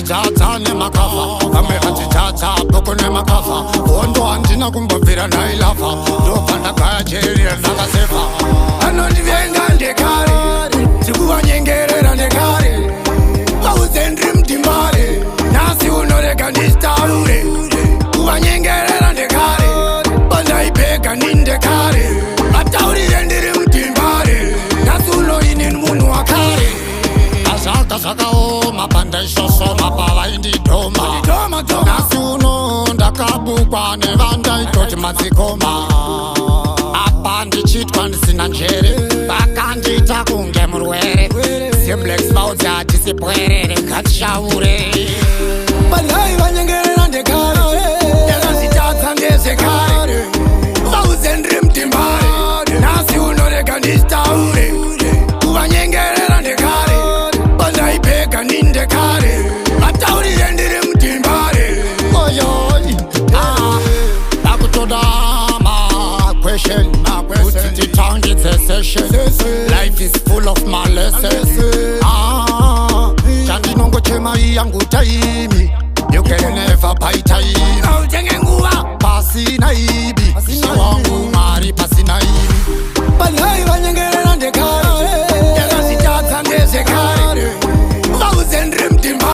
vatitadza nemakafa vamwe vatitadza bhuku nemakafa hondo handina kumbobvira ndailafa ndopandagaya jerira ndakasefa anondivenga ndekare tikuvanyengerera ndekare vauze ndiri mutimbare nhasi unorega nditaure kuvanyengerera ndekare bandaipega nindekare vataurire ndiri mutimbare nhasi unoinini munhu wakare azvaka zvakaoma pandaishosoma pavaindidhoma nhasi uno ndakabukwa nevandaitoti madzikoma apa ndichitwa ndisina njere vakandiita kunge murwere sibleks vaudzi hatisi bwerere ngatishaure vanhai vanyengerera ndekare ndakazvitadza ndezvekare vaudze ndiri mutimbare nhasi unorega nditaure kuvanyengerera ndekare bandaipega nindekare vataurire ndiri mutimbare oyoi akutoda maquestion kuti titangidze session life is full of my lessons chandinongochema iyangu taimi you can never buy time autenge nguva pasina ibi wangu mari pasina ibi vanhai vanyengerera ndekare